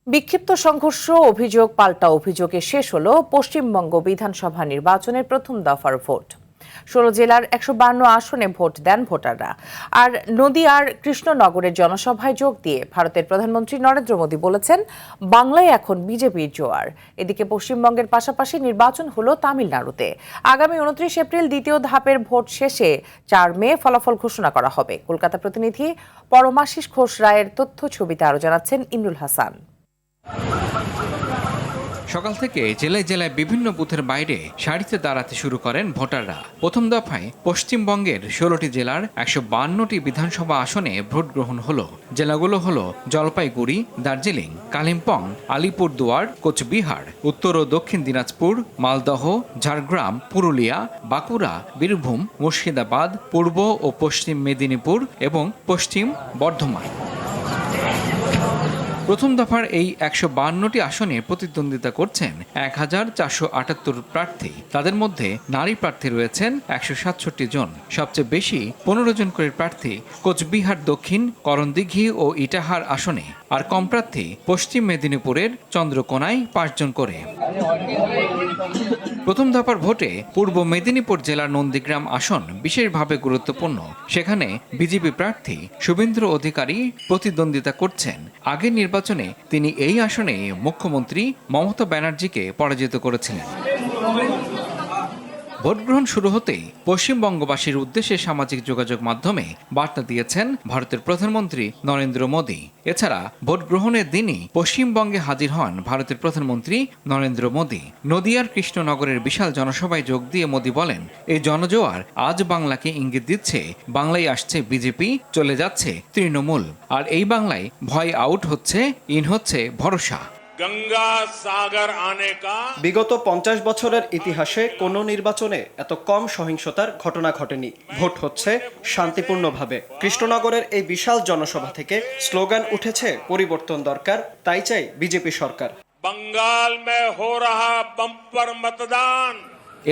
বিক্ষিপ্ত সংঘর্ষ অভিযোগ পাল্টা অভিযোগে শেষ হলো পশ্চিমবঙ্গ বিধানসভা নির্বাচনের প্রথম দফার ভোট। ১৬ জেলার ১৫২ আসনে ভোট দেন ভোটাররা। আর নদিয়ার কৃষ্ণনগরের জনসভায় যোগ দিয়ে ভারতের প্রধানমন্ত্রী নরেন্দ্র মোদী বলেছেন, বাংলায় এখন বিজেপির জোয়ার। এদিকে পশ্চিমবঙ্গের পাশাপাশি নির্বাচন হলো তামিলনাড়ুতে। আগামী ২৯ এপ্রিল দ্বিতীয় ধাপের ভোট শেষে ৪ মে ফলাফল ঘোষণা করা হবে। কলকাতা প্রতিনিধি পরমাশিস ঘোষ রায়ের তথ্য ছবিতে আরো জানাচ্ছেন ইমরুল হাসান। সকাল থেকে জেলায় জেলায় বিভিন্ন বুথের বাইরে সারিতে দাঁড়াতে শুরু করেন ভোটাররা। প্রথম দফায় পশ্চিমবঙ্গের ১৬টি জেলার ১৫২টি বিধানসভা আসনে ভোট গ্রহণ হলো। জেলাগুলো হলো জলপাইগুড়ি, দার্জিলিং, কালিম্পং, আলিপুরদুয়ার, কোচবিহার, উত্তর ও দক্ষিণ দিনাজপুর, মালদহ, ঝাড়গ্রাম, পুরুলিয়া, বাঁকুড়া, বীরভূম, মুর্শিদাবাদ, পূর্ব ও পশ্চিম মেদিনীপুর এবং পশ্চিম বর্ধমান। প্রথম দফার এই ১৫২টি আসনে প্রতিদ্বন্দ্বিতা করছেন ১,৪৭৮ প্রার্থী। তাদের মধ্যে নারী প্রার্থী রয়েছেন ১৬৭ জন। সবচেয়ে বেশি ১৫ জন করে প্রার্থী কোচবিহার দক্ষিণ, করণদিঘি ও ইটাহার আসনে। আর কম প্রার্থী পশ্চিম মেদিনীপুরের চন্দ্রকোনায় ৫ জন করে। প্রথম দফার ভোটে পূর্ব মেদিনীপুর জেলার নন্দীগ্রাম আসন বিশেষভাবে গুরুত্বপূর্ণ। সেখানে বিজেপি প্রার্থী শুভেন্দু অধিকারী প্রতিদ্বন্দ্বিতা করছেন। আগের নির্বাচনে তিনি এই আসনে মুখ্যমন্ত্রী মমতা ব্যানার্জিকে পরাজিত করেছিলেন। ভোট গ্রহণ শুরু হতেই পশ্চিমবঙ্গবাসীর উদ্দেশ্যে সামাজিক যোগাযোগ মাধ্যমে বার্তা দিয়েছেন ভারতের প্রধানমন্ত্রী নরেন্দ্র মোদী। এছাড়া ভোট গ্রহণের দিনই পশ্চিমবঙ্গে হাজির হন ভারতের প্রধানমন্ত্রী নরেন্দ্র মোদী। নদিয়ার কৃষ্ণনগরের বিশাল জনসভায় যোগ দিয়ে মোদী বলেন, এই জনজোয়ার আজ বাংলাকে ইঙ্গিত দিচ্ছে, বাংলায় আসছে বিজেপি, চলে যাচ্ছে তৃণমূল। আর এই বাংলায় ভয় আউট হচ্ছে, ইন হচ্ছে ভরসা। গঙ্গা সাগর আনে কা বিগত ৫০ বছরের ইতিহাসে কোনো নির্বাচনে এত কম সহিংসতার ঘটনা ঘটেনি। ভোট হচ্ছে শান্তিপূর্ণভাবে। কৃষ্ণনগরের এই বিশাল জনসভা থেকে স্লোগান উঠেছে, পরিবর্তন দরকার, তাই চাই বিজেপি সরকার। बंगाल में हो रहा बम्पर मतदान।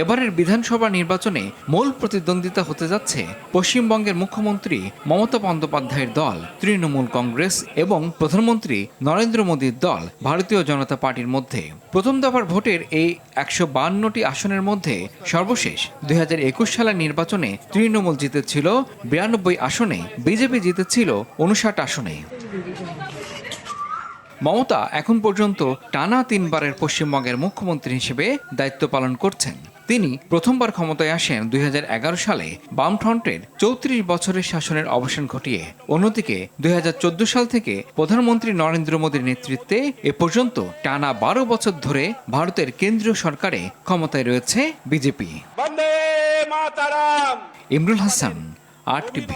এবারের বিধানসভা নির্বাচনে মূল প্রতিদ্বন্দ্বিতা হতে যাচ্ছে পশ্চিমবঙ্গের মুখ্যমন্ত্রী মমতা বন্দ্যোপাধ্যায়ের দল তৃণমূল কংগ্রেস এবং প্রধানমন্ত্রী নরেন্দ্র মোদীর দল ভারতীয় জনতা পার্টির মধ্যে। প্রথম দফার ভোটের এই ১৫২টি আসনের মধ্যে সর্বশেষ ২০২১ সালের নির্বাচনে তৃণমূল জিতেছিল ৯২ আসনে, বিজেপি জিতেছিল ৫৯ আসনে। মমতা এখন পর্যন্ত টানা ৩বারের পশ্চিমবঙ্গের মুখ্যমন্ত্রী হিসেবে দায়িত্ব পালন করছেন। তিনি প্রথমবার ক্ষমতায় আসেন ২০১১ সালে বামফ্রন্টের ৩৪ বছরের শাসনের অবসান ঘটিয়ে। অন্যদিকে ২০১৪ সাল থেকে প্রধানমন্ত্রী নরেন্দ্র মোদীর নেতৃত্বে এ পর্যন্ত টানা ১২ বছর ধরে ভারতের কেন্দ্রীয় সরকারে ক্ষমতায় রয়েছে বিজেপি। বন্দে মাতরম। ইমরুল হাসান, RTV।